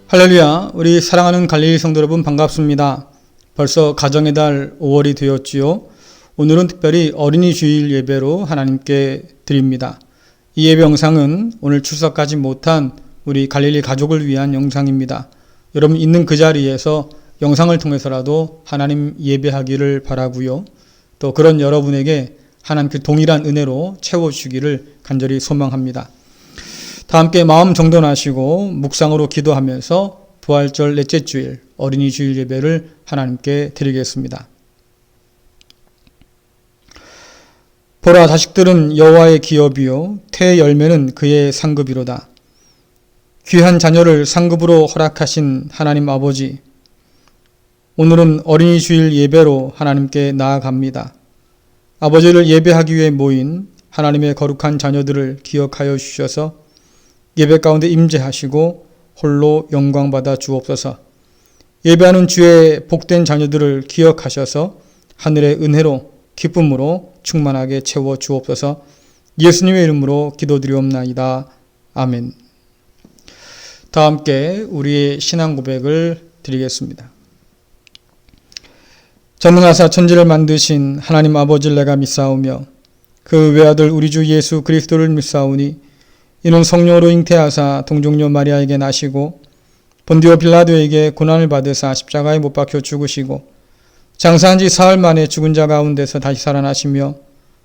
할렐루야, 우리 사랑하는 갈릴리 성도 여러분 반갑습니다. 벌써 가정의 달 5월이 되었지요. 오늘은 특별히 어린이 주일 예배로 하나님께 드립니다. 이 예배 영상은 오늘 출석하지 못한 우리 갈릴리 가족을 위한 영상입니다. 여러분 있는 그 자리에서 영상을 통해서라도 하나님 예배하기를 바라고요. 또 그런 여러분에게 하나님께 동일한 은혜로 채워주시기를 간절히 소망합니다. 다 함께 마음 정돈하시고 묵상으로 기도하면서 부활절 넷째 주일 어린이 주일 예배를 하나님께 드리겠습니다. 보라, 자식들은 여호와의 기업이요 태의 열매는 그의 상급이로다. 귀한 자녀를 상급으로 허락하신 하나님 아버지, 오늘은 어린이 주일 예배로 하나님께 나아갑니다. 아버지를 예배하기 위해 모인 하나님의 거룩한 자녀들을 기억하여 주셔서 예배 가운데 임재하시고 홀로 영광받아 주옵소서. 예배하는 주의 복된 자녀들을 기억하셔서 하늘의 은혜로 기쁨으로 충만하게 채워 주옵소서. 예수님의 이름으로 기도드리옵나이다. 아멘. 다 함께 우리의 신앙 고백을 드리겠습니다. 전능하사 천지를 만드신 하나님 아버지를 내가 믿사오며 그 외아들 우리 주 예수 그리스도를 믿사오니 이는 성령으로 잉태하사 동정녀 마리아에게 나시고 본디오 빌라도에게 고난을 받으사 십자가에 못 박혀 죽으시고 장사한 지 사흘 만에 죽은 자 가운데서 다시 살아나시며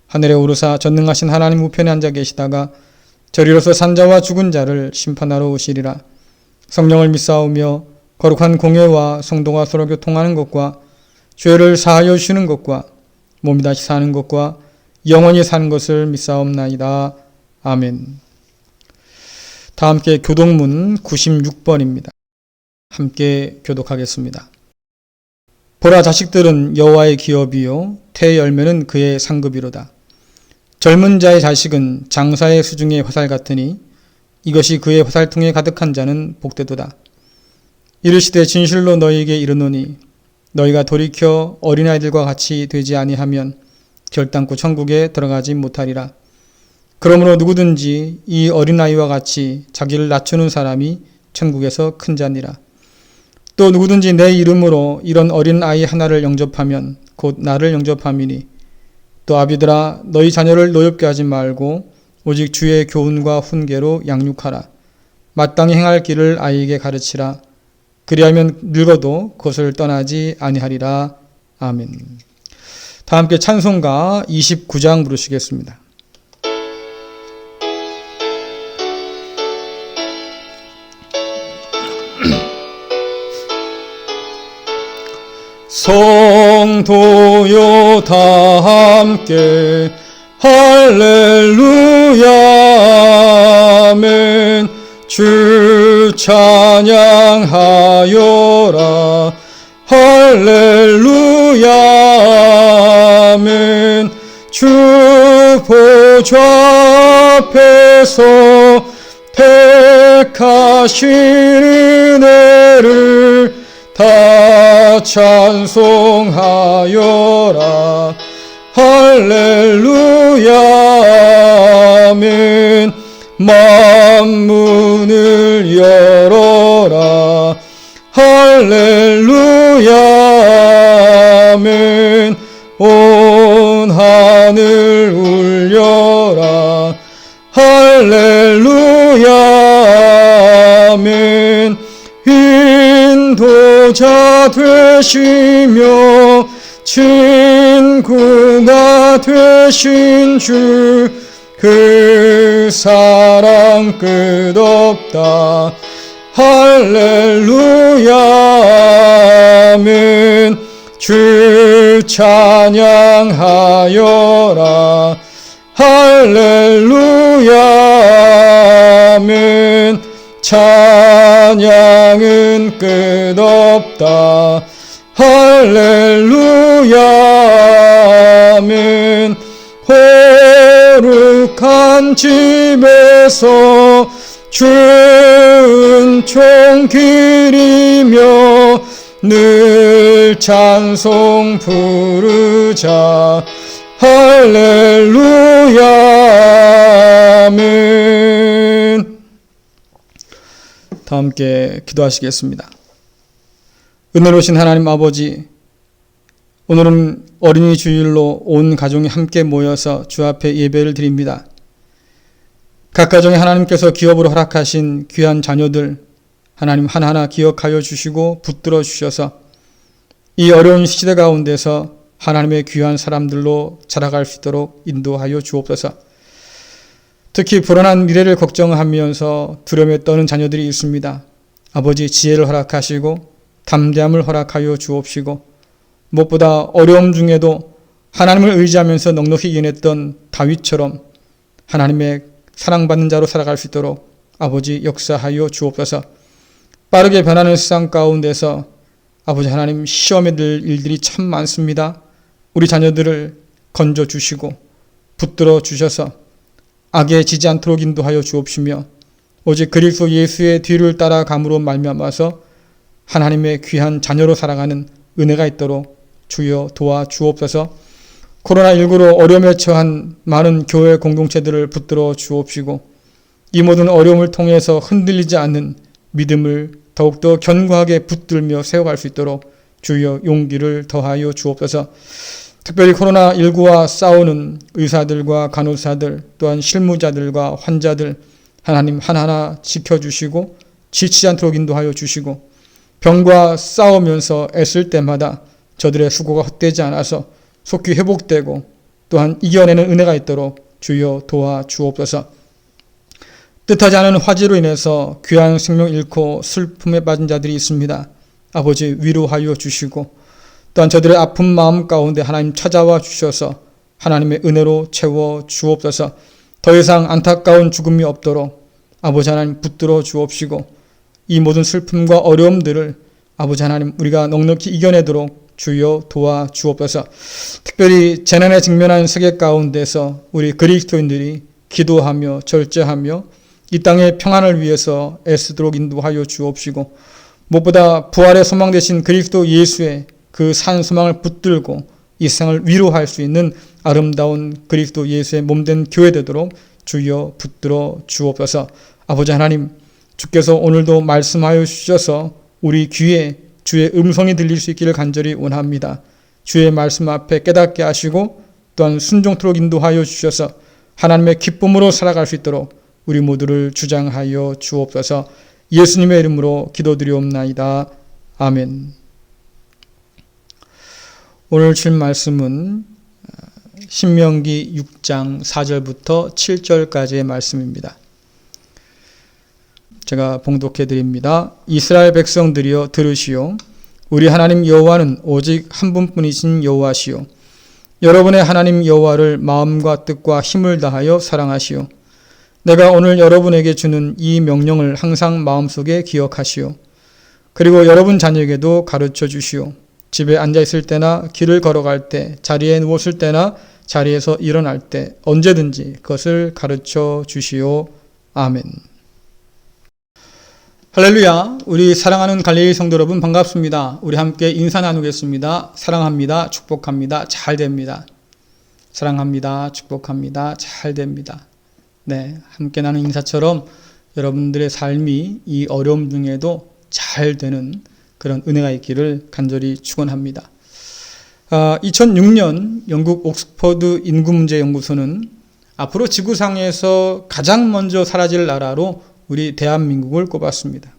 하늘에 오르사 전능하신 하나님 우편에 앉아 계시다가 저리로서 산자와 죽은 자를 심판하러 오시리라. 성령을 믿사오며 거룩한 공회와 성도가 서로 교통하는 것과 죄를 사하여 주시는 것과 몸이 다시 사는 것과 영원히 사는 것을 믿사옵나이다. 아멘. 다 함께 교독문 96번입니다. 함께 교독하겠습니다. 보라, 자식들은 여호와의 기업이요 태의 열매는 그의 상급이로다. 젊은 자의 자식은 장사의 수중의 화살 같으니 이것이 그의 화살통에 가득한 자는 복되도다. 이르시되 진실로 너희에게 이르노니 너희가 돌이켜 어린아이들과 같이 되지 아니하면 결단코 천국에 들어가지 못하리라. 그러므로 누구든지 이 어린아이와 같이 자기를 낮추는 사람이 천국에서 큰 자니라. 또 누구든지 내 이름으로 이런 어린아이 하나를 영접하면 곧 나를 영접함이니 또 아비들아, 너희 자녀를 노엽게 하지 말고 오직 주의 교훈과 훈계로 양육하라. 마땅히 행할 길을 아이에게 가르치라. 그리하면 늙어도 그것을 떠나지 아니하리라. 아멘. 다 함께 찬송가 29장 부르시겠습니다. 성도여 다 함께 할렐루야 아멘. 주 찬양하여라 할렐루야 아멘. 주 보좌 앞에서 택하신 은혜를 다 찬송하여라 할렐루야 아멘. 만문을 열어라 할렐루야 아멘. 온 하늘 울려라 할렐루야 아멘. 인도자 되시며 친구가 되신 주 그 사랑 끝없다 할렐루야 아멘. 주 찬양하여라 할렐루야 아멘. 찬양은 끝없다 할렐루야 아멘. 거룩한 집에서 주 은총 기리며 늘 찬송 부르자 할렐루야 아멘. 다 함께 기도하시겠습니다. 은혜로우신 하나님 아버지, 오늘은 어린이 주일로 온 가족이 함께 모여서 주 앞에 예배를 드립니다. 각 가정에 하나님께서 기업으로 허락하신 귀한 자녀들 하나님 하나하나 기억하여 주시고 붙들어 주셔서 이 어려운 시대 가운데서 하나님의 귀한 사람들로 자라갈 수 있도록 인도하여 주옵소서. 특히 불안한 미래를 걱정하면서 두려움에 떠는 자녀들이 있습니다. 아버지 지혜를 허락하시고 담대함을 허락하여 주옵시고 무엇보다 어려움 중에도 하나님을 의지하면서 넉넉히 이겨냈던 다윗처럼 하나님의 사랑받는 자로 살아갈 수 있도록 아버지 역사하여 주옵소서. 빠르게 변하는 세상 가운데서 아버지 하나님 시험에 들 일들이 참 많습니다. 우리 자녀들을 건져주시고 붙들어 주셔서 악에 지지 않도록 인도하여 주옵시며 오직 그리스도 예수의 뒤를 따라감으로 말미암아서 하나님의 귀한 자녀로 살아가는 은혜가 있도록 주여 도와 주옵소서. 코로나19로 어려움에 처한 많은 교회 공동체들을 붙들어 주옵시고 이 모든 어려움을 통해서 흔들리지 않는 믿음을 더욱더 견고하게 붙들며 세워갈 수 있도록 주여 용기를 더하여 주옵소서. 특별히 코로나19와 싸우는 의사들과 간호사들 또한 실무자들과 환자들 하나님 하나하나 지켜주시고 지치지 않도록 인도하여 주시고 병과 싸우면서 애쓸 때마다 저들의 수고가 헛되지 않아서 속히 회복되고 또한 이겨내는 은혜가 있도록 주여 도와 주옵소서. 뜻하지 않은 화재로 인해서 귀한 생명 잃고 슬픔에 빠진 자들이 있습니다. 아버지 위로하여 주시고 또한 저들의 아픈 마음 가운데 하나님 찾아와 주셔서 하나님의 은혜로 채워 주옵소서. 더 이상 안타까운 죽음이 없도록 아버지 하나님 붙들어 주옵시고 이 모든 슬픔과 어려움들을 아버지 하나님 우리가 넉넉히 이겨내도록 주여 도와 주옵소서. 특별히 재난에 직면한 세계 가운데서 우리 그리스도인들이 기도하며 절제하며 이 땅의 평안을 위해서 애쓰도록 인도하여 주옵시고 무엇보다 부활의 소망 되신 그리스도 예수의 그 산 소망을 붙들고 이 세상을 위로할 수 있는 아름다운 그리스도 예수의 몸된 교회 되도록 주여 붙들어 주옵소서. 아버지 하나님, 주께서 오늘도 말씀하여 주셔서 우리 귀에 주의 음성이 들릴 수 있기를 간절히 원합니다. 주의 말씀 앞에 깨닫게 하시고 또한 순종토록 인도하여 주셔서 하나님의 기쁨으로 살아갈 수 있도록 우리 모두를 주장하여 주옵소서. 예수님의 이름으로 기도드리옵나이다. 아멘. 오늘 줄 말씀은 신명기 6장 4절부터 7절까지의 말씀입니다. 제가 봉독해 드립니다. 이스라엘 백성들이여 들으시오. 우리 하나님 여호와는 오직 한 분뿐이신 여호와시오. 여러분의 하나님 여호와를 마음과 뜻과 힘을 다하여 사랑하시오. 내가 오늘 여러분에게 주는 이 명령을 항상 마음속에 기억하시오. 그리고 여러분 자녀에게도 가르쳐 주시오. 집에 앉아있을 때나 길을 걸어갈 때, 자리에 누웠을 때나 자리에서 일어날 때 언제든지 그것을 가르쳐 주시오. 아멘. 할렐루야. 우리 사랑하는 갈릴리 성도 여러분 반갑습니다. 우리 함께 인사 나누겠습니다. 사랑합니다. 축복합니다. 잘 됩니다. 사랑합니다. 축복합니다. 잘 됩니다. 네, 함께 나눈 인사처럼 여러분들의 삶이 이 어려움 중에도 잘 되는 그런 은혜가 있기를 간절히 축원합니다. 2006년 영국 옥스퍼드 인구문제연구소는 앞으로 지구상에서 가장 먼저 사라질 나라로 우리 대한민국을 꼽았습니다.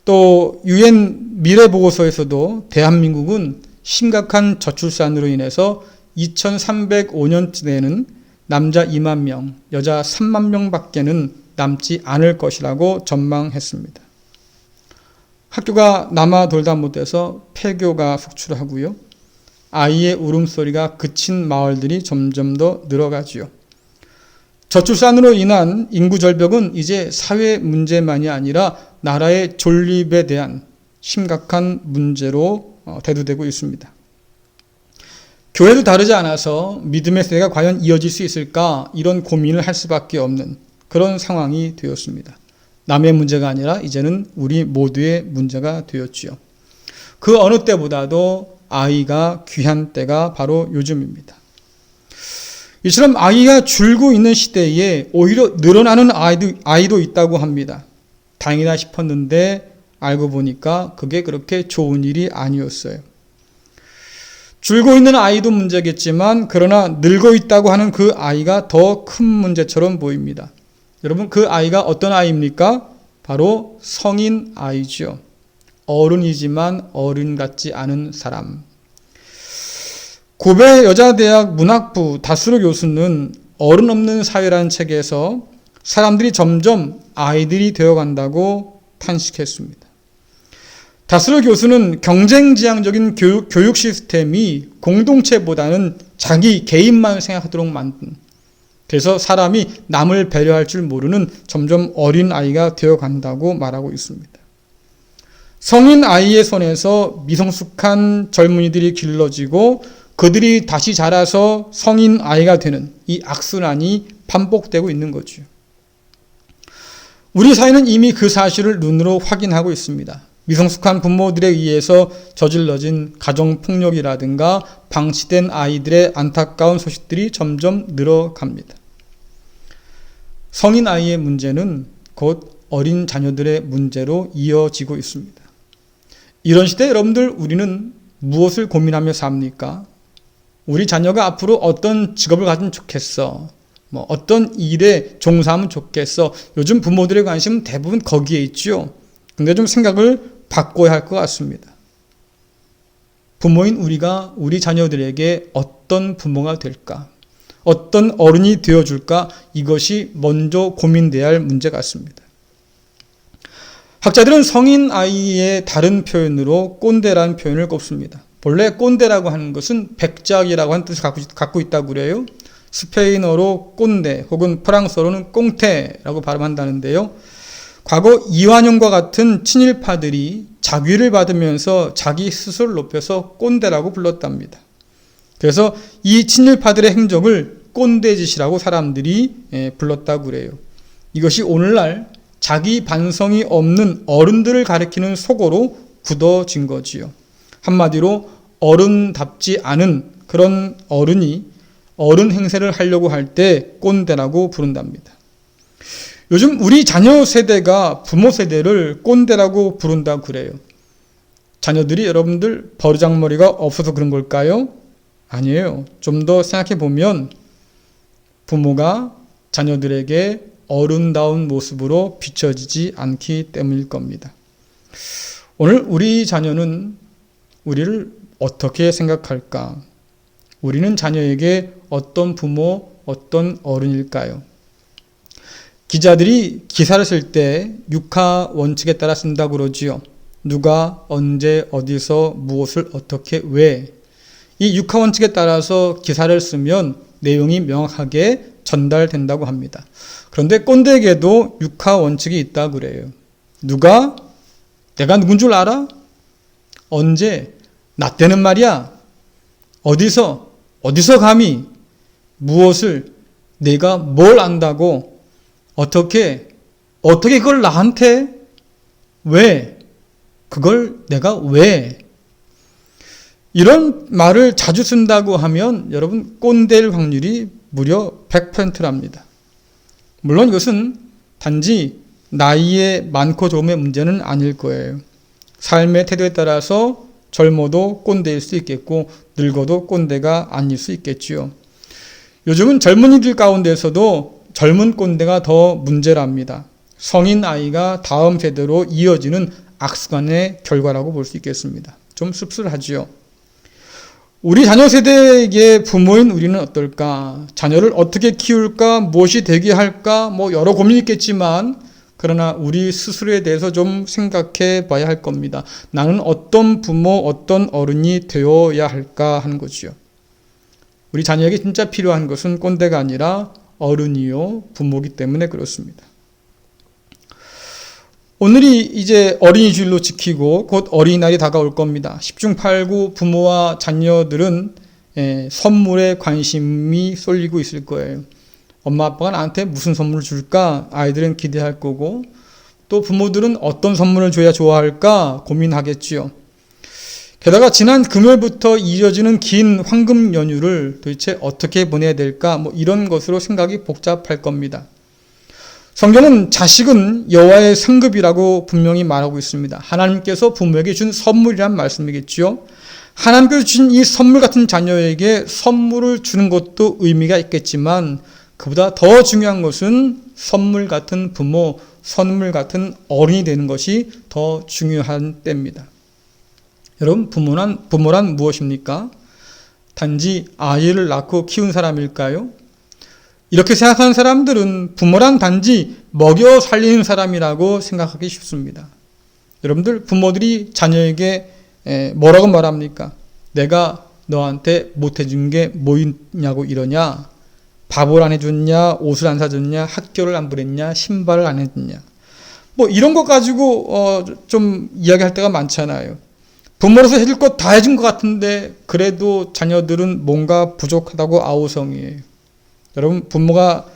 또 UN 미래보고서에서도 대한민국은 심각한 저출산으로 인해서 2305년쯤에는 남자 2만 명, 여자 3만 명밖에는 남지 않을 것이라고 전망했습니다. 학교가 남아 돌다 못해서 폐교가 속출하고요. 아이의 울음소리가 그친 마을들이 점점 더 늘어가지요. 저출산으로 인한 인구 절벽은 이제 사회 문제만이 아니라 나라의 존립에 대한 심각한 문제로 대두되고 있습니다. 교회도 다르지 않아서 믿음의 세대가 과연 이어질 수 있을까 이런 고민을 할 수밖에 없는 그런 상황이 되었습니다. 남의 문제가 아니라 이제는 우리 모두의 문제가 되었지요. 그 어느 때보다도 아이가 귀한 때가 바로 요즘입니다. 이처럼 아이가 줄고 있는 시대에 오히려 늘어나는 아이도 있다고 합니다. 다행이다 싶었는데 알고 보니까 그게 그렇게 좋은 일이 아니었어요. 줄고 있는 아이도 문제겠지만 그러나 늙어 있다고 하는 그 아이가 더 큰 문제처럼 보입니다. 여러분, 그 아이가 어떤 아이입니까? 바로 성인 아이죠. 어른이지만 어른 같지 않은 사람. 고베 여자대학 문학부 다스로 교수는 어른 없는 사회라는 책에서 사람들이 점점 아이들이 되어간다고 탄식했습니다. 다스로 교수는 경쟁지향적인 교육 시스템이 공동체보다는 자기 개인만 생각하도록 만든, 그래서 사람이 남을 배려할 줄 모르는 점점 어린 아이가 되어간다고 말하고 있습니다. 성인 아이의 손에서 미성숙한 젊은이들이 길러지고 그들이 다시 자라서 성인 아이가 되는 이 악순환이 반복되고 있는 거죠. 우리 사회는 이미 그 사실을 눈으로 확인하고 있습니다. 미성숙한 부모들에 의해서 저질러진 가정폭력이라든가 방치된 아이들의 안타까운 소식들이 점점 늘어갑니다. 성인 아이의 문제는 곧 어린 자녀들의 문제로 이어지고 있습니다. 이런 시대에 여러분들, 우리는 무엇을 고민하며 삽니까? 우리 자녀가 앞으로 어떤 직업을 가지면 좋겠어? 어떤 일에 종사하면 좋겠어? 요즘 부모들의 관심은 대부분 거기에 있죠. 근데 좀 생각을 바꿔야 할 것 같습니다. 부모인 우리가 우리 자녀들에게 어떤 부모가 될까? 어떤 어른이 되어줄까? 이것이 먼저 고민돼야 할 문제 같습니다. 학자들은 성인 아이의 다른 표현으로 꼰대라는 표현을 꼽습니다. 본래 꼰대라고 하는 것은 백작이라고 하는 뜻을 갖고 있다고 그래요. 스페인어로 꼰대 혹은 프랑스어로는 꽁테라고 발음한다는데요. 과거 이완용과 같은 친일파들이 자귀를 받으면서 자기 스스로를 높여서 꼰대라고 불렀답니다. 그래서 이 친일파들의 행적을 꼰대짓이라고 사람들이 불렀다고 그래요. 이것이 오늘날 자기 반성이 없는 어른들을 가리키는 속어로 굳어진 거지요. 한마디로 어른답지 않은 그런 어른이 어른 행세를 하려고 할 때 꼰대라고 부른답니다. 요즘 우리 자녀 세대가 부모 세대를 꼰대라고 부른다고 그래요. 자녀들이 여러분들 버르장머리가 없어서 그런 걸까요? 아니에요. 좀 더 생각해 보면 부모가 자녀들에게 어른다운 모습으로 비춰지지 않기 때문일 겁니다. 오늘 우리 자녀는 우리를 어떻게 생각할까? 우리는 자녀에게 어떤 부모, 어떤 어른일까요? 기자들이 기사를 쓸 때 육하 원칙에 따라 쓴다고 그러지요. 누가, 언제, 어디서, 무엇을, 어떻게, 왜. 이 육하 원칙에 따라서 기사를 쓰면 내용이 명확하게 전달된다고 합니다. 그런데 꼰대에게도 육하 원칙이 있다고 그래요. 누가? 내가 누군 줄 알아? 언제? 나 때는 말이야. 어디서 감히? 무엇을? 내가 뭘 안다고? 어떻게 그걸 나한테? 왜? 그걸 내가 왜? 이런 말을 자주 쓴다고 하면 여러분 꼰대일 확률이 무려 100%랍니다. 물론 이것은 단지 나이의 많고 적음의 문제는 아닐 거예요. 삶의 태도에 따라서 젊어도 꼰대일 수 있겠고 늙어도 꼰대가 아닐 수 있겠지요. 요즘은 젊은이들 가운데서도 젊은 꼰대가 더 문제랍니다. 성인 아이가 다음 세대로 이어지는 악순환의 결과라고 볼 수 있겠습니다. 좀 씁쓸하지요. 우리 자녀 세대의 부모인 우리는 어떨까? 자녀를 어떻게 키울까? 무엇이 되게 할까? 여러 고민이 있겠지만 그러나 우리 스스로에 대해서 좀 생각해 봐야 할 겁니다. 나는 어떤 부모, 어떤 어른이 되어야 할까 하는 거죠. 우리 자녀에게 진짜 필요한 것은 꼰대가 아니라 어른이요, 부모이기 때문에 그렇습니다. 오늘이 이제 어린이주일로 지키고 곧 어린이날이 다가올 겁니다. 10중 8구 부모와 자녀들은 선물에 관심이 쏠리고 있을 거예요. 엄마 아빠가 나한테 무슨 선물을 줄까? 아이들은 기대할 거고 또 부모들은 어떤 선물을 줘야 좋아할까? 고민하겠지요. 게다가 지난 금요일부터 이어지는 긴 황금 연휴를 도대체 어떻게 보내야 될까? 이런 것으로 생각이 복잡할 겁니다. 성경은 자식은 여호와의 상급이라고 분명히 말하고 있습니다. 하나님께서 부모에게 준 선물이란 말씀이겠죠. 하나님께서 주신 이 선물 같은 자녀에게 선물을 주는 것도 의미가 있겠지만 그보다 더 중요한 것은 선물 같은 부모, 선물 같은 어른이 되는 것이 더 중요한 때입니다. 여러분, 부모란 무엇입니까? 단지 아이를 낳고 키운 사람일까요? 이렇게 생각하는 사람들은 부모란 단지 먹여 살리는 사람이라고 생각하기 쉽습니다. 여러분들, 부모들이 자녀에게 뭐라고 말합니까? 내가 너한테 못해준 게 뭐 있냐고 이러냐? 밥을 안 해줬냐? 옷을 안 사줬냐? 학교를 안 보냈냐? 신발을 안 해줬냐? 뭐 이런 것 가지고 좀 이야기할 때가 많잖아요. 부모로서 해줄 것 다 해준 것 같은데 그래도 자녀들은 뭔가 부족하다고 아우성이에요. 여러분, 부모가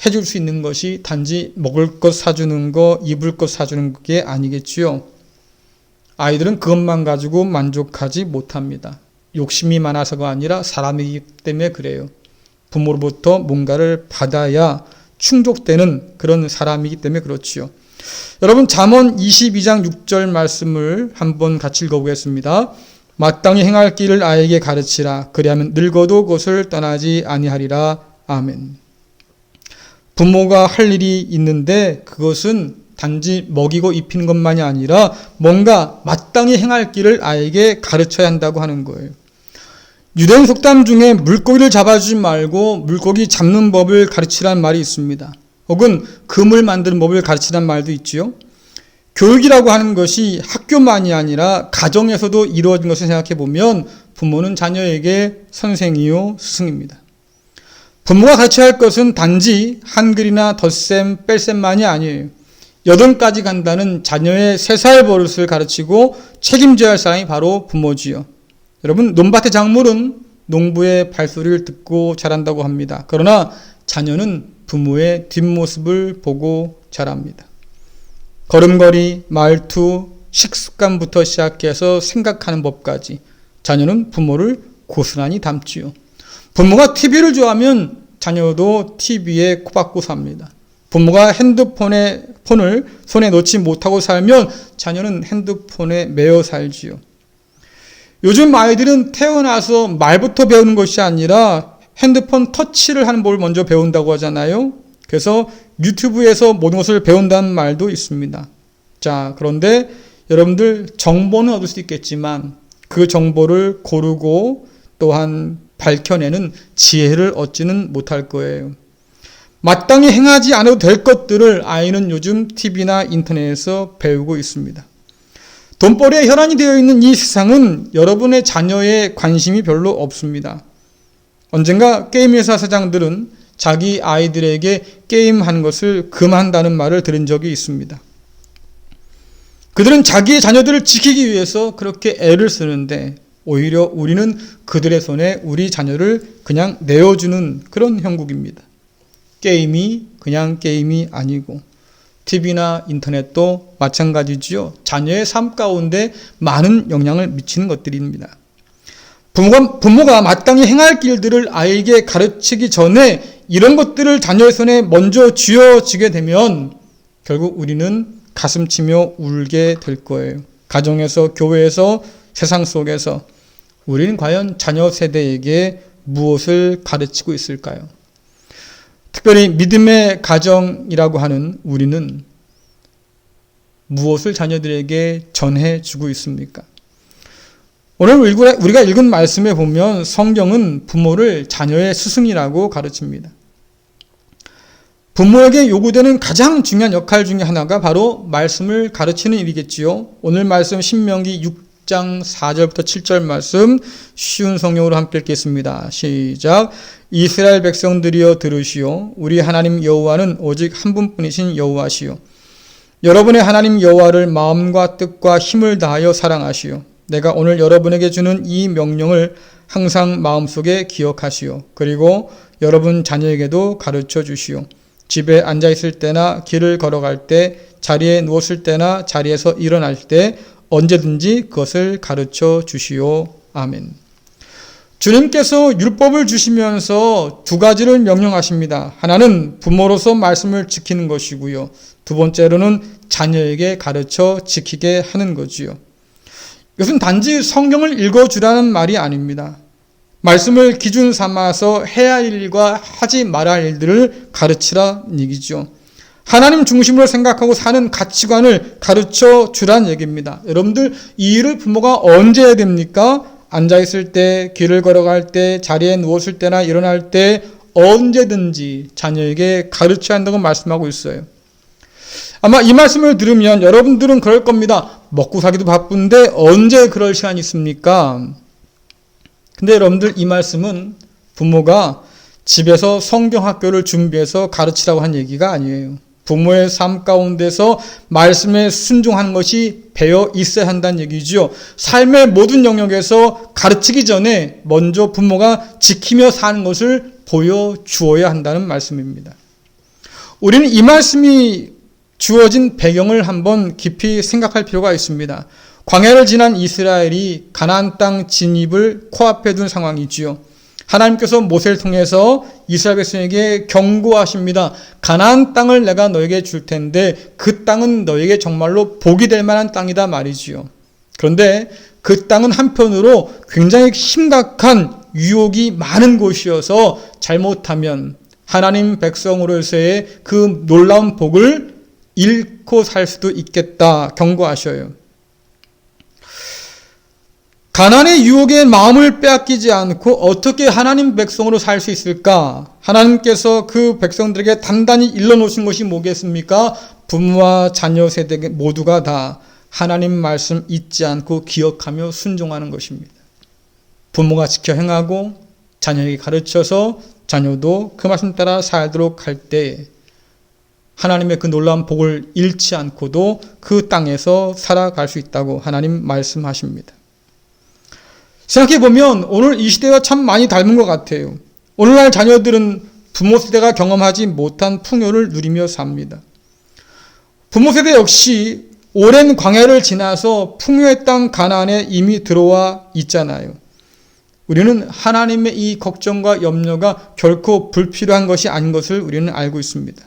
해줄 수 있는 것이 단지 먹을 것 사주는 거, 입을 것 사주는 게 아니겠지요. 아이들은 그것만 가지고 만족하지 못합니다. 욕심이 많아서가 아니라 사람이기 때문에 그래요. 부모로부터 뭔가를 받아야 충족되는 그런 사람이기 때문에 그렇지요. 여러분, 잠언 22장 6절 말씀을 한번 같이 읽어보겠습니다. 마땅히 행할 길을 아이에게 가르치라. 그리하면 늙어도 그것을 떠나지 아니하리라. 아멘. 부모가 할 일이 있는데 그것은 단지 먹이고 입히는 것만이 아니라 뭔가 마땅히 행할 길을 아이에게 가르쳐야 한다고 하는 거예요. 유대인 속담 중에 물고기를 잡아주지 말고 물고기 잡는 법을 가르치라는 말이 있습니다. 혹은 금을 만드는 법을 가르치라는 말도 있지요. 교육이라고 하는 것이 학교만이 아니라 가정에서도 이루어진 것을 생각해 보면 부모는 자녀에게 선생이요 스승입니다. 부모가 가르쳐야 할 것은 단지 한글이나 덧셈, 뺄셈만이 아니에요. 여든까지 간다는 자녀의 3살 버릇을 가르치고 책임져야 할 사람이 바로 부모지요. 여러분, 논밭의 작물은 농부의 발소리를 듣고 자란다고 합니다. 그러나 자녀는 부모의 뒷모습을 보고 자랍니다. 걸음걸이, 말투, 식습관부터 시작해서 생각하는 법까지 자녀는 부모를 고스란히 닮지요. 부모가 TV를 좋아하면 자녀도 TV에 코박고 삽니다. 부모가 핸드폰을 손에 놓지 못하고 살면 자녀는 핸드폰에 매여 살지요. 요즘 아이들은 태어나서 말부터 배우는 것이 아니라 핸드폰 터치를 하는 법을 먼저 배운다고 하잖아요. 그래서 유튜브에서 모든 것을 배운다는 말도 있습니다. 자, 그런데 여러분들 정보는 얻을 수 있겠지만 그 정보를 고르고 또한 밝혀내는 지혜를 얻지는 못할 거예요. 마땅히 행하지 않아도 될 것들을 아이는 요즘 TV나 인터넷에서 배우고 있습니다. 돈벌이에 혈안이 되어 있는 이 세상은 여러분의 자녀의 관심이 별로 없습니다. 언젠가 게임 회사 사장들은 자기 아이들에게 게임하는 것을 금한다는 말을 들은 적이 있습니다. 그들은 자기의 자녀들을 지키기 위해서 그렇게 애를 쓰는데 오히려 우리는 그들의 손에 우리 자녀를 그냥 내어주는 그런 형국입니다. 게임이 그냥 게임이 아니고 TV나 인터넷도 마찬가지지요. 자녀의 삶 가운데 많은 영향을 미치는 것들입니다. 부모가 마땅히 행할 길들을 아이에게 가르치기 전에 이런 것들을 자녀의 손에 먼저 쥐어지게 되면 결국 우리는 가슴치며 울게 될 거예요. 가정에서, 교회에서, 세상 속에서 우리는 과연 자녀 세대에게 무엇을 가르치고 있을까요? 특별히 믿음의 가정이라고 하는 우리는 무엇을 자녀들에게 전해주고 있습니까? 오늘 우리가 읽은 말씀에 보면 성경은 부모를 자녀의 스승이라고 가르칩니다. 부모에게 요구되는 가장 중요한 역할 중에 하나가 바로 말씀을 가르치는 일이겠지요. 오늘 말씀 신명기 6장 4절부터 7절 말씀 쉬운 성경으로 함께 읽겠습니다. 시작. 이스라엘 백성들이여 들으시오. 우리 하나님 여호와는 오직 한 분뿐이신 여호와시오. 여러분의 하나님 여호와를 마음과 뜻과 힘을 다하여 사랑하시오. 내가 오늘 여러분에게 주는 이 명령을 항상 마음속에 기억하시오. 그리고 여러분 자녀에게도 가르쳐 주시오. 집에 앉아 있을 때나 길을 걸어갈 때, 자리에 누웠을 때나 자리에서 일어날 때 언제든지 그것을 가르쳐 주시오. 아멘. 주님께서 율법을 주시면서 두 가지를 명령하십니다. 하나는 부모로서 말씀을 지키는 것이고요. 두 번째로는 자녀에게 가르쳐 지키게 하는 거지요. 이것은 단지 성경을 읽어주라는 말이 아닙니다. 말씀을 기준 삼아서 해야 할 일과 하지 말아야 할 일들을 가르치라는 얘기죠. 하나님 중심으로 생각하고 사는 가치관을 가르쳐 주란 얘기입니다. 여러분들 이 일을 부모가 언제 해야 됩니까? 앉아있을 때, 길을 걸어갈 때, 자리에 누웠을 때나 일어날 때 언제든지 자녀에게 가르쳐야 한다고 말씀하고 있어요. 아마 이 말씀을 들으면 여러분들은 그럴 겁니다. 먹고 사기도 바쁜데 언제 그럴 시간이 있습니까? 근데 여러분들 이 말씀은 부모가 집에서 성경학교를 준비해서 가르치라고 한 얘기가 아니에요. 부모의 삶 가운데서 말씀에 순종하는 것이 배어 있어야 한다는 얘기죠. 삶의 모든 영역에서 가르치기 전에 먼저 부모가 지키며 사는 것을 보여주어야 한다는 말씀입니다. 우리는 이 말씀이 주어진 배경을 한번 깊이 생각할 필요가 있습니다. 광야를 지난 이스라엘이 가나안 땅 진입을 코앞에 둔 상황이지요. 하나님께서 모세를 통해서 이스라엘 백성에게 경고하십니다. 가나안 땅을 내가 너에게 줄 텐데 그 땅은 너에게 정말로 복이 될 만한 땅이다 말이지요. 그런데 그 땅은 한편으로 굉장히 심각한 유혹이 많은 곳이어서 잘못하면 하나님 백성으로서의 그 놀라운 복을 잃고 살 수도 있겠다 경고하셔요. 가난의 유혹에 마음을 빼앗기지 않고 어떻게 하나님 백성으로 살 수 있을까? 하나님께서 그 백성들에게 단단히 일러놓으신 것이 뭐겠습니까? 부모와 자녀 세대 모두가 다 하나님 말씀 잊지 않고 기억하며 순종하는 것입니다. 부모가 지켜 행하고 자녀에게 가르쳐서 자녀도 그 말씀 따라 살도록 할 때 하나님의 그 놀라운 복을 잃지 않고도 그 땅에서 살아갈 수 있다고 하나님 말씀하십니다. 생각해보면 오늘 이 시대와 참 많이 닮은 것 같아요. 오늘날 자녀들은 부모 세대가 경험하지 못한 풍요를 누리며 삽니다. 부모 세대 역시 오랜 광야를 지나서 풍요의 땅 가나안에 이미 들어와 있잖아요. 우리는 하나님의 이 걱정과 염려가 결코 불필요한 것이 아닌 것을 우리는 알고 있습니다.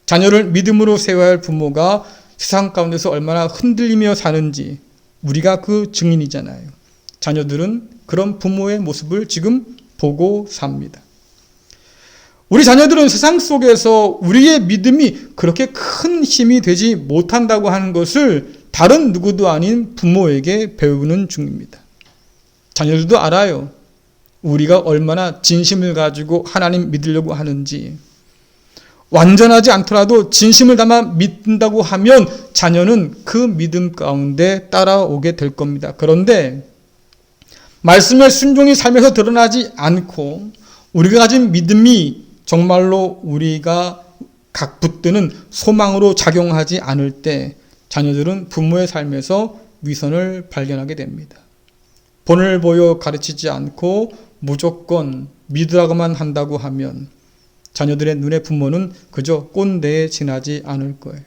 자녀를 믿음으로 세워야 할 부모가 세상 가운데서 얼마나 흔들리며 사는지 우리가 그 증인이잖아요. 자녀들은 그런 부모의 모습을 지금 보고 삽니다. 우리 자녀들은 세상 속에서 우리의 믿음이 그렇게 큰 힘이 되지 못한다고 하는 것을 다른 누구도 아닌 부모에게 배우는 중입니다. 자녀들도 알아요. 우리가 얼마나 진심을 가지고 하나님 믿으려고 하는지. 완전하지 않더라도 진심을 담아 믿는다고 하면 자녀는 그 믿음 가운데 따라오게 될 겁니다. 그런데 말씀의 순종이 삶에서 드러나지 않고 우리가 가진 믿음이 정말로 우리가 각 붙드는 소망으로 작용하지 않을 때 자녀들은 부모의 삶에서 위선을 발견하게 됩니다. 본을 보여 가르치지 않고 무조건 믿으라고만 한다고 하면 자녀들의 눈에 부모는 그저 꼰대에 지나지 않을 거예요.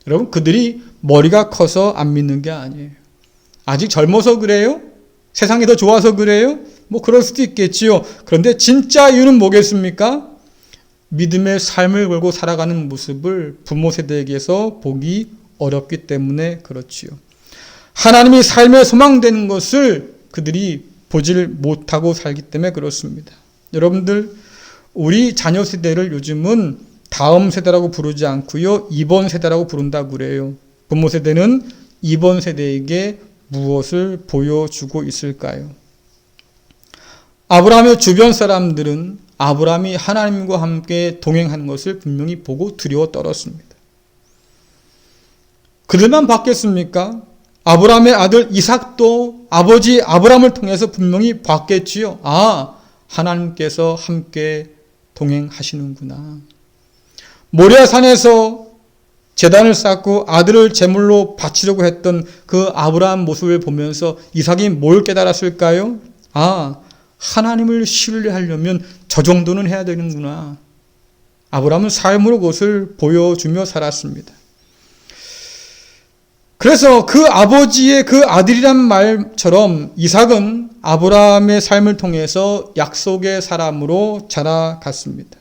여러분, 그들이 머리가 커서 안 믿는 게 아니에요. 아직 젊어서 그래요? 세상이 더 좋아서 그래요? 뭐 그럴 수도 있겠지요. 그런데 진짜 이유는 뭐겠습니까? 믿음의 삶을 걸고 살아가는 모습을 부모 세대에게서 보기 어렵기 때문에 그렇지요. 하나님이 삶의 소망되는 것을 그들이 보질 못하고 살기 때문에 그렇습니다. 여러분들, 우리 자녀 세대를 요즘은 다음 세대라고 부르지 않고요, 이번 세대라고 부른다고 그래요. 부모 세대는 이번 세대에게 무엇을 보여주고 있을까요? 아브라함의 주변 사람들은 아브라함이 하나님과 함께 동행하는 것을 분명히 보고 두려워 떨었습니다. 그들만 봤겠습니까? 아브라함의 아들 이삭도 아버지 아브라함을 통해서 분명히 봤겠지요. 아, 하나님께서 함께 동행하시는구나. 모리아산에서 제단을 쌓고 아들을 제물로 바치려고 했던 그 아브라함 모습을 보면서 이삭이 뭘 깨달았을까요? 아, 하나님을 신뢰하려면 저 정도는 해야 되는구나. 아브라함은 삶으로 그것을 보여주며 살았습니다. 그래서 그 아버지의 그 아들이란 말처럼 이삭은 아브라함의 삶을 통해서 약속의 사람으로 자라갔습니다.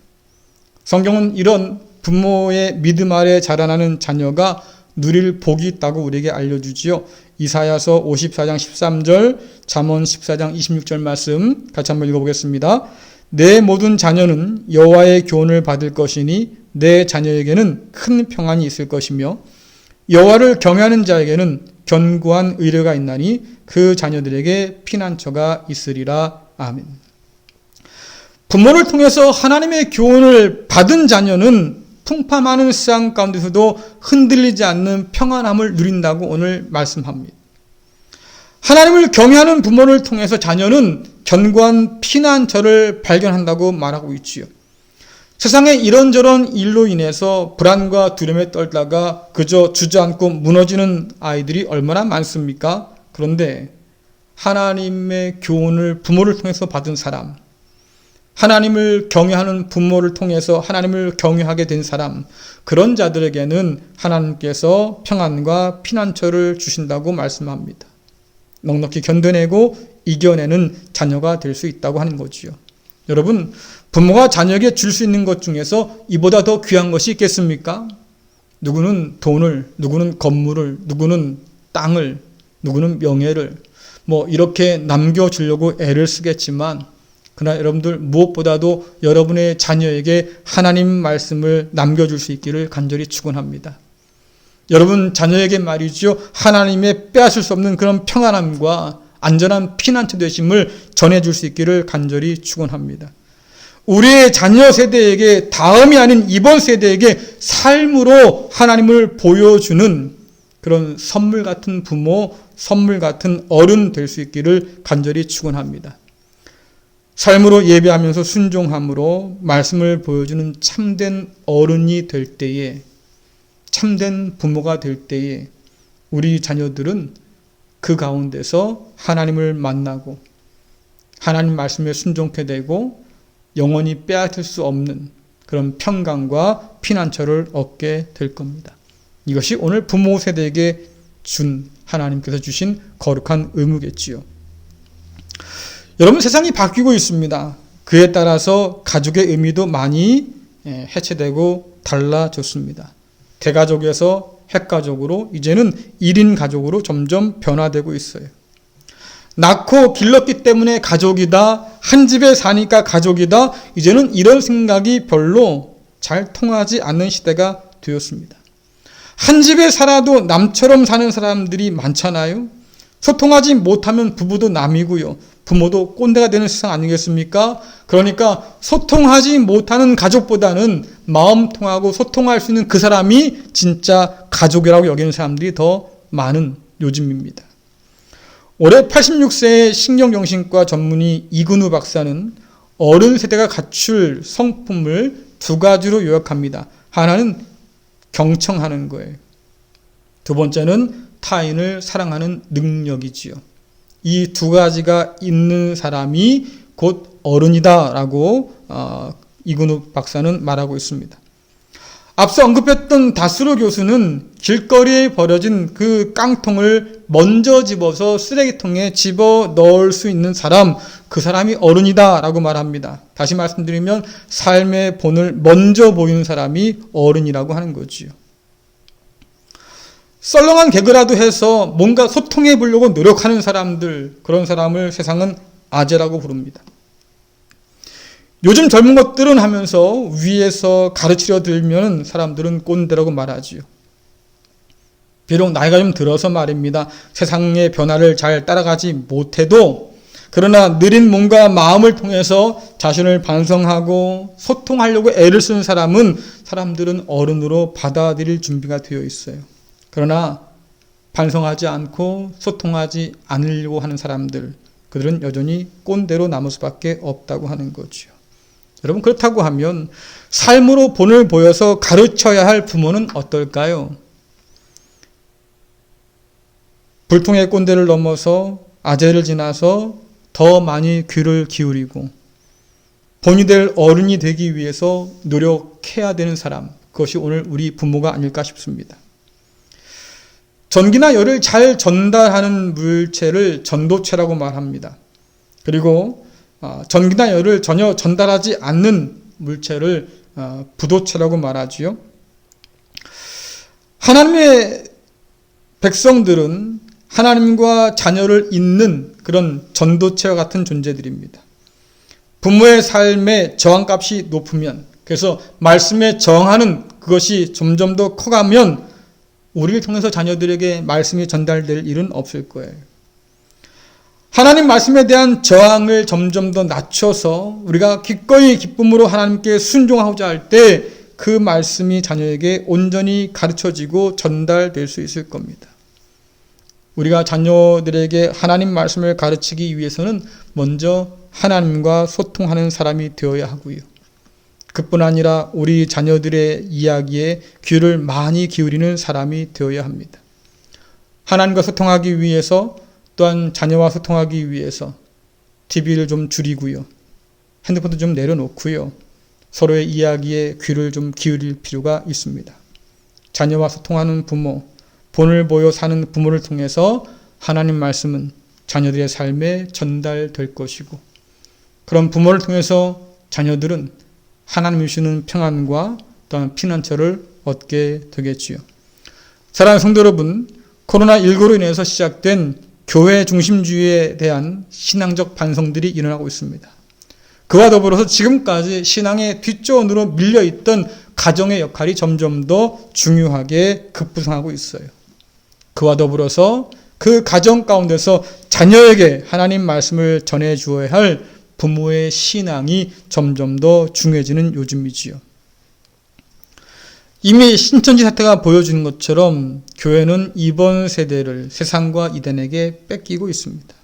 성경은 이런 부모의 믿음 아래 자라나는 자녀가 누릴 복이 있다고 우리에게 알려주지요. 이사야서 54장 13절, 잠언 14장 26절 말씀 같이 한번 읽어보겠습니다. 내 모든 자녀는 여호와의 교훈을 받을 것이니 내 자녀에게는 큰 평안이 있을 것이며 여호와를 경외하는 자에게는 견고한 의뢰가 있나니 그 자녀들에게 피난처가 있으리라. 아멘. 부모를 통해서 하나님의 교훈을 받은 자녀는 풍파많은 세상 가운데서도 흔들리지 않는 평안함을 누린다고 오늘 말씀합니다. 하나님을 경외하는 부모를 통해서 자녀는 견고한 피난처를 발견한다고 말하고 있지요. 세상에 이런저런 일로 인해서 불안과 두려움에 떨다가 그저 주저앉고 무너지는 아이들이 얼마나 많습니까? 그런데 하나님의 교훈을 부모를 통해서 받은 사람, 하나님을 경외하는 부모를 통해서 하나님을 경외하게 된 사람, 그런 자들에게는 하나님께서 평안과 피난처를 주신다고 말씀합니다. 넉넉히 견뎌내고 이겨내는 자녀가 될 수 있다고 하는 거지요. 여러분, 부모가 자녀에게 줄 수 있는 것 중에서 이보다 더 귀한 것이 있겠습니까? 누구는 돈을, 누구는 건물을, 누구는 땅을, 누구는 명예를 이렇게 남겨주려고 애를 쓰겠지만 그러나 여러분들 무엇보다도 여러분의 자녀에게 하나님 말씀을 남겨줄 수 있기를 간절히 축원합니다. 여러분 자녀에게 말이죠, 하나님의 빼앗을 수 없는 그런 평안함과 안전한 피난처 되심을 전해줄 수 있기를 간절히 축원합니다. 우리의 자녀 세대에게, 다음이 아닌 이번 세대에게 삶으로 하나님을 보여주는 그런 선물 같은 부모, 선물 같은 어른 될 수 있기를 간절히 축원합니다. 삶으로 예배하면서 순종함으로 말씀을 보여주는 참된 어른이 될 때에, 참된 부모가 될 때에 우리 자녀들은 그 가운데서 하나님을 만나고 하나님 말씀에 순종케 되고 영원히 빼앗을 수 없는 그런 평강과 피난처를 얻게 될 겁니다. 이것이 오늘 부모 세대에게 하나님께서 주신 거룩한 의무겠지요. 여러분, 세상이 바뀌고 있습니다. 그에 따라서 가족의 의미도 많이 해체되고 달라졌습니다. 대가족에서 핵가족으로, 이제는 1인 가족으로 점점 변화되고 있어요. 낳고 길렀기 때문에 가족이다, 한 집에 사니까 가족이다, 이제는 이런 생각이 별로 잘 통하지 않는 시대가 되었습니다. 한 집에 살아도 남처럼 사는 사람들이 많잖아요. 소통하지 못하면 부부도 남이고요, 부모도 꼰대가 되는 세상 아니겠습니까? 그러니까 소통하지 못하는 가족보다는 마음 통하고 소통할 수 있는 그 사람이 진짜 가족이라고 여기는 사람들이 더 많은 요즘입니다. 올해 86세의 신경정신과 전문의 이근우 박사는 어른 세대가 갖출 성품을 2가지로 요약합니다. 하나는 경청하는 거예요. 2번째는 타인을 사랑하는 능력이지요. 이 2가지가 있는 사람이 곧 어른이다라고 이근우 박사는 말하고 있습니다. 앞서 언급했던 다스로 교수는 길거리에 버려진 그 깡통을 먼저 집어서 쓰레기통에 집어 넣을 수 있는 사람, 그 사람이 어른이다라고 말합니다. 다시 말씀드리면 삶의 본을 먼저 보이는 사람이 어른이라고 하는 거지요. 썰렁한 개그라도 해서 뭔가 소통해 보려고 노력하는 사람들, 그런 사람을 세상은 아재라고 부릅니다. 요즘 젊은 것들은 하면서 위에서 가르치려 들면 사람들은 꼰대라고 말하지요. 비록 나이가 좀 들어서 말입니다. 세상의 변화를 잘 따라가지 못해도, 그러나 느린 몸과 마음을 통해서 자신을 반성하고 소통하려고 애를 쓰는 사람들은 어른으로 받아들일 준비가 되어 있어요. 그러나 반성하지 않고 소통하지 않으려고 하는 사람들, 그들은 여전히 꼰대로 남을 수밖에 없다고 하는 거죠. 여러분, 그렇다고 하면 삶으로 본을 보여서 가르쳐야 할 부모는 어떨까요? 불통의 꼰대를 넘어서 아재를 지나서 더 많이 귀를 기울이고 본이 될 어른이 되기 위해서 노력해야 되는 사람, 그것이 오늘 우리 부모가 아닐까 싶습니다. 전기나 열을 잘 전달하는 물체를 전도체라고 말합니다. 그리고 전기나 열을 전혀 전달하지 않는 물체를 부도체라고 말하지요. 하나님의 백성들은 하나님과 자녀를 잇는 그런 전도체와 같은 존재들입니다. 부모의 삶의 저항값이 높으면, 그래서 말씀에 저항하는 그것이 점점 더 커가면 우리를 통해서 자녀들에게 말씀이 전달될 일은 없을 거예요. 하나님 말씀에 대한 저항을 점점 더 낮춰서 우리가 기꺼이 기쁨으로 하나님께 순종하고자 할 때 그 말씀이 자녀에게 온전히 가르쳐지고 전달될 수 있을 겁니다. 우리가 자녀들에게 하나님 말씀을 가르치기 위해서는 먼저 하나님과 소통하는 사람이 되어야 하고요. 그뿐 아니라 우리 자녀들의 이야기에 귀를 많이 기울이는 사람이 되어야 합니다. 하나님과 소통하기 위해서, 또한 자녀와 소통하기 위해서 TV를 좀 줄이고요. 핸드폰도 좀 내려놓고요. 서로의 이야기에 귀를 좀 기울일 필요가 있습니다. 자녀와 소통하는 부모, 본을 보여 사는 부모를 통해서 하나님 말씀은 자녀들의 삶에 전달될 것이고, 그런 부모를 통해서 자녀들은 하나님이 주시는 평안과 또한 피난처를 얻게 되겠지요. 사랑하는 성도 여러분, 코로나19로 인해서 시작된 교회 중심주의에 대한 신앙적 반성들이 일어나고 있습니다. 그와 더불어서 지금까지 신앙의 뒷전으로 밀려있던 가정의 역할이 점점 더 중요하게 급부상하고 있어요. 그와 더불어서 그 가정 가운데서 자녀에게 하나님 말씀을 전해 주어야 할 부모의 신앙이 점점 더 중요해지는 요즘이지요. 이미 신천지 사태가 보여주는 것처럼 교회는 이번 세대를 세상과 이단에게 뺏기고 있습니다.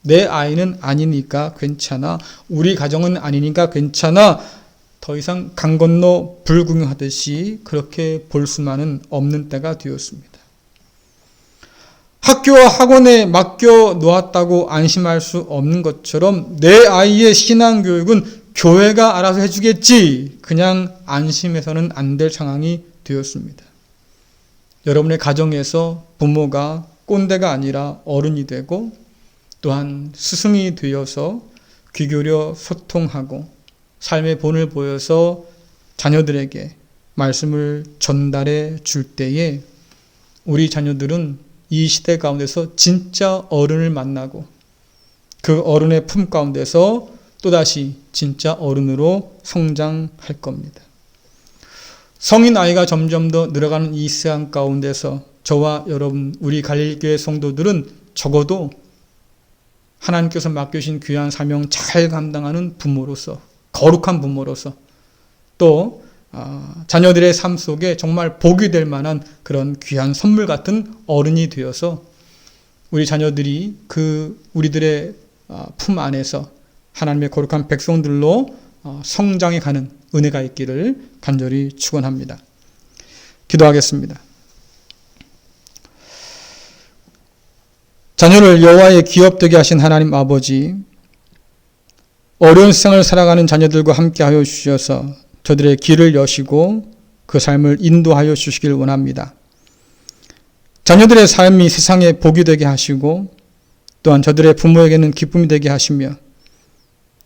내 아이는 아니니까 괜찮아, 우리 가정은 아니니까 괜찮아, 더 이상 강 건너 불구경하듯이 그렇게 볼 수만은 없는 때가 되었습니다. 학교와 학원에 맡겨 놓았다고 안심할 수 없는 것처럼 내 아이의 신앙교육은 교회가 알아서 해주겠지, 그냥 안심해서는 안 될 상황이 되었습니다. 여러분의 가정에서 부모가 꼰대가 아니라 어른이 되고, 또한 스승이 되어서 귀 기울여 소통하고 삶의 본을 보여서 자녀들에게 말씀을 전달해 줄 때에 우리 자녀들은 이 시대 가운데서 진짜 어른을 만나고 그 어른의 품 가운데서 또다시 진짜 어른으로 성장할 겁니다. 성인 나이가 점점 더 늘어가는 이 세상 가운데서 저와 여러분, 우리 갈릴교회 성도들은 적어도 하나님께서 맡겨주신 귀한 사명 잘 감당하는 부모로서, 거룩한 부모로서, 또 자녀들의 삶 속에 정말 복이 될 만한 그런 귀한 선물 같은 어른이 되어서 우리 자녀들이 우리들의 품 안에서 하나님의 거룩한 백성들로 성장해 가는 은혜가 있기를 간절히 축원합니다. 기도하겠습니다. 자녀를 여호와의 기업되게 하신 하나님 아버지, 어려운 세상을 살아가는 자녀들과 함께하여 주셔서 저들의 길을 여시고 그 삶을 인도하여 주시길 원합니다. 자녀들의 삶이 세상에 복이 되게 하시고, 또한 저들의 부모에게는 기쁨이 되게 하시며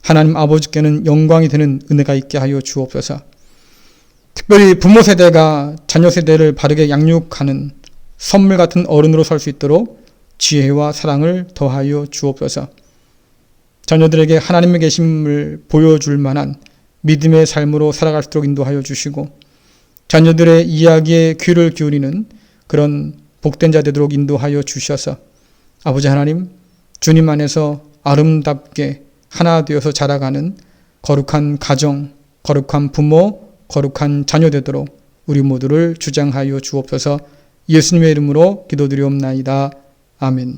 하나님 아버지께는 영광이 되는 은혜가 있게 하여 주옵소서. 특별히 부모 세대가 자녀 세대를 바르게 양육하는 선물 같은 어른으로 설 수 있도록 지혜와 사랑을 더하여 주옵소서. 자녀들에게 하나님의 계심을 보여줄 만한 믿음의 삶으로 살아갈 수 있도록 인도하여 주시고, 자녀들의 이야기에 귀를 기울이는 그런 복된 자 되도록 인도하여 주셔서 아버지 하나님, 주님 안에서 아름답게 하나 되어서 자라가는 거룩한 가정, 거룩한 부모, 거룩한 자녀 되도록 우리 모두를 주장하여 주옵소서. 예수님의 이름으로 기도드리옵나이다. 아멘.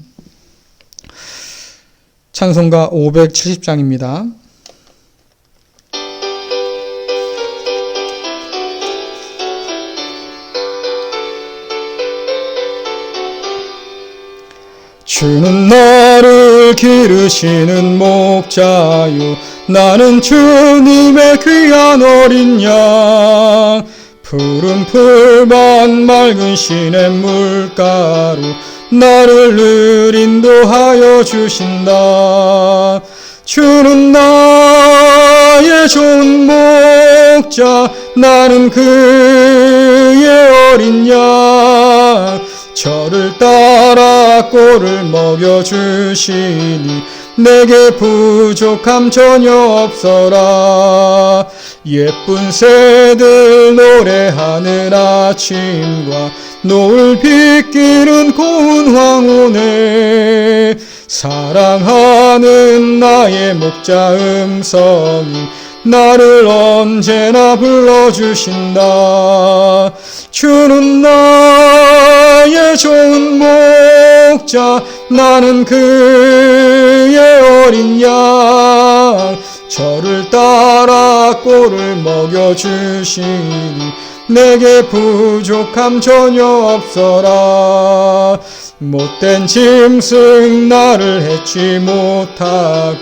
찬송가 570장입니다. 주는 나를 기르시는 목자요, 나는 주님의 귀한 어린 양. 푸른 풀만 맑은 시냇물가로 나를 늘 인도하여 주신다. 주는 나의 좋은 목자, 나는 그의 어린 양. 저를 따라 꼴을 먹여주시니 내게 부족함 전혀 없어라. 예쁜 새들 노래하는 아침과 노을 비끼는 고운 황혼에 사랑하는 나의 목자 음성이 나를 언제나 불러주신다. 주는 나의 좋은 목자, 나는 그의 어린 양. 저를 따라 꼴을 먹여주시니 내게 부족함 전혀 없어라. 못된 짐승 나를 해치 못하고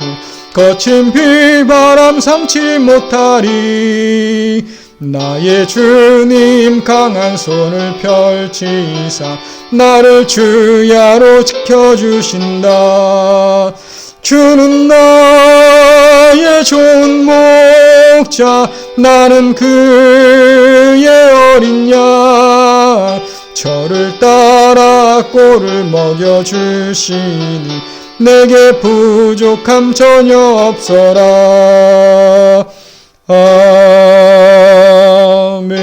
거친 비바람 삼지 못하리. 나의 주님 강한 손을 펼치사 나를 주야로 지켜주신다. 주는 나의 좋은 목자, 나는 그의 어린 양. 저를 따라 꼴을 먹여주시니 내게 부족함 전혀 없어라. 아멘.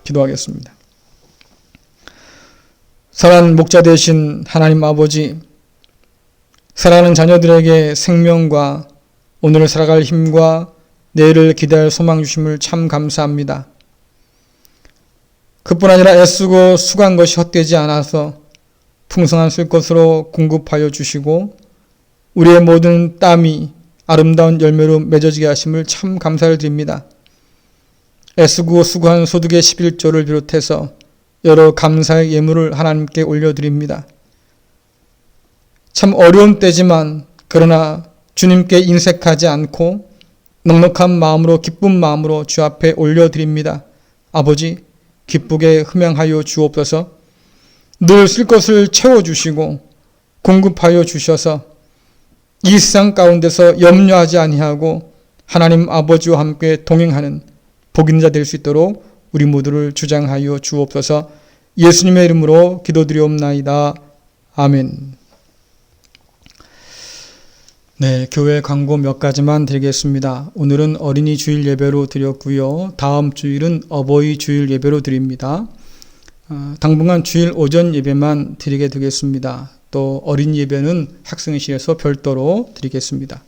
기도하겠습니다. 사랑하는 목자 되신 하나님 아버지, 사랑하는 자녀들에게 생명과 오늘을 살아갈 힘과 내일을 기대할 소망 주심을 참 감사합니다. 그뿐 아니라 애쓰고 수고한 것이 헛되지 않아서 풍성한 쓸 것으로 공급하여 주시고 우리의 모든 땀이 아름다운 열매로 맺어지게 하심을 참 감사를 드립니다. 애쓰고 수고한 소득의 11조를 비롯해서 여러 감사의 예물을 하나님께 올려드립니다. 참 어려운 때지만 그러나 주님께 인색하지 않고 넉넉한 마음으로 기쁜 마음으로 주 앞에 올려드립니다. 아버지, 기쁘게 흠양하여 주옵소서. 늘 쓸 것을 채워주시고 공급하여 주셔서 이 세상 가운데서 염려하지 아니하고 하나님 아버지와 함께 동행하는 복인 자 될 수 있도록 우리 모두를 주장하여 주옵소서. 예수님의 이름으로 기도드리옵나이다. 아멘. 네, 교회 광고 몇 가지만 드리겠습니다. 오늘은 어린이 주일 예배로 드렸고요. 다음 주일은 어버이 주일 예배로 드립니다. 당분간 주일 오전 예배만 드리게 되겠습니다. 또 어린 예배는 학생실에서 별도로 드리겠습니다.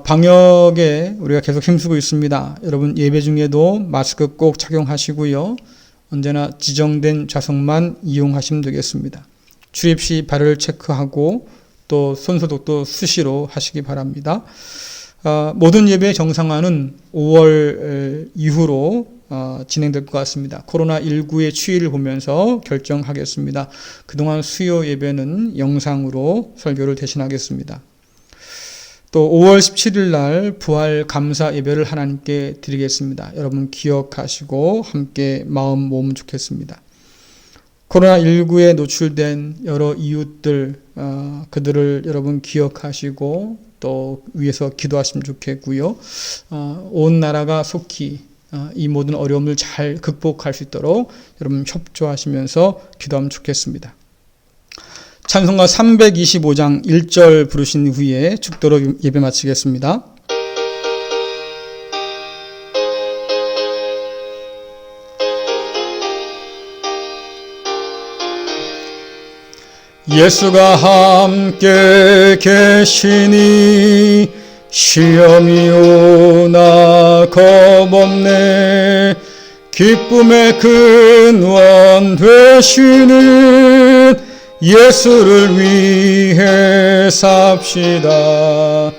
방역에 우리가 계속 힘쓰고 있습니다. 여러분 예배 중에도 마스크 꼭 착용하시고요. 언제나 지정된 좌석만 이용하시면 되겠습니다. 출입 시 발을 체크하고 또 손소독도 수시로 하시기 바랍니다. 모든 예배 정상화는 5월 이후로 진행될 것 같습니다. 코로나19의 추이를 보면서 결정하겠습니다. 그동안 수요 예배는 영상으로 설교를 대신하겠습니다. 또 5월 17일 날 부활 감사 예배를 하나님께 드리겠습니다. 여러분 기억하시고 함께 마음 모으면 좋겠습니다. 코로나19에 노출된 여러 이웃들, 그들을 여러분 기억하시고 또 위해서 기도하시면 좋겠고요. 온 나라가 속히 이 모든 어려움을 잘 극복할 수 있도록 여러분 협조하시면서 기도하면 좋겠습니다. 찬송가 325장 1절 부르신 후에 축도로 예배 마치겠습니다. 예수가 함께 계시니 시험이 오나 겁없네. 기쁨의 근원 되시는 예수를 위해 삽시다.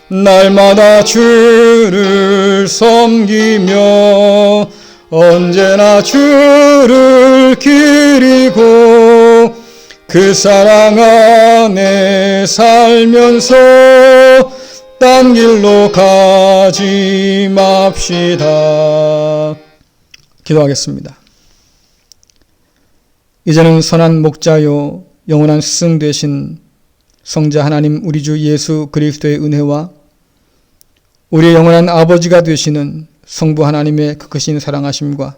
날마다 주를 섬기며 언제나 주를 기리고 그 사랑 안에 살면서 딴 길로 가지 맙시다. 기도하겠습니다. 이제는 선한 목자요 영원한 스승 되신 성자 하나님 우리 주 예수 그리스도의 은혜와 우리의 영원한 아버지가 되시는 성부 하나님의 그 크신 사랑하심과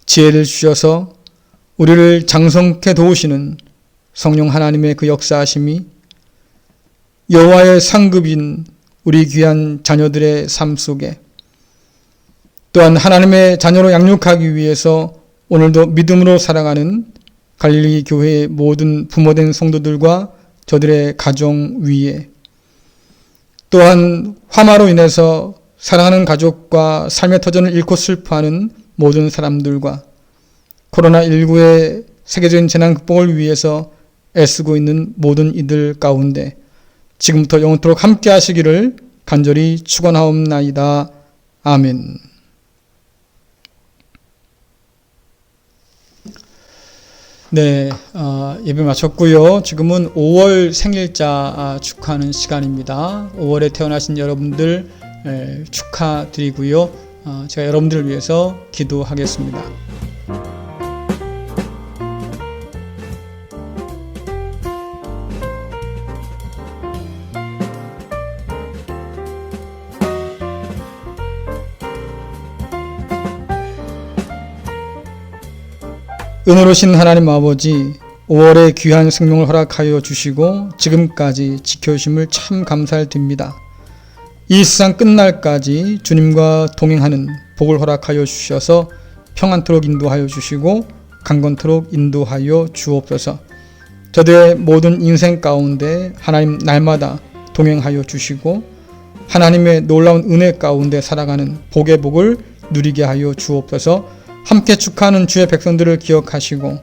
지혜를 주셔서 우리를 장성케 도우시는 성령 하나님의 그 역사하심이 여호와의 상급인 우리 귀한 자녀들의 삶 속에 또한 하나님의 자녀로 양육하기 위해서 오늘도 믿음으로 살아가는 갈릴리 교회의 모든 부모된 성도들과 저들의 가정 위에 또한 화마로 인해서 사랑하는 가족과 삶의 터전을 잃고 슬퍼하는 모든 사람들과 코로나19의 세계적인 재난 극복을 위해서 애쓰고 있는 모든 이들 가운데 지금부터 영원토록 함께 하시기를 간절히 축원하옵나이다. 아멘. 네, 예배 마쳤고요. 지금은 5월 생일자 축하하는 시간입니다. 5월에 태어나신 여러분들 축하드리고요. 제가 여러분들을 위해서 기도하겠습니다. 은혜로우신 하나님 아버지, 5월의 귀한 생명을 허락하여 주시고 지금까지 지켜주심을 참 감사드립니다. 이 세상 끝날까지 주님과 동행하는 복을 허락하여 주셔서 평안토록 인도하여 주시고 강건토록 인도하여 주옵소서. 저들의 모든 인생 가운데 하나님 날마다 동행하여 주시고 하나님의 놀라운 은혜 가운데 살아가는 복의 복을 누리게 하여 주옵소서. 함께 축하하는 주의 백성들을 기억하시고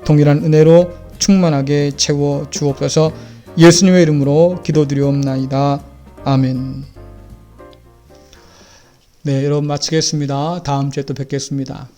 동일한 은혜로 충만하게 채워 주옵소서. 예수님의 이름으로 기도드리옵나이다. 아멘. 네, 여러분 마치겠습니다. 다음 주에 또 뵙겠습니다.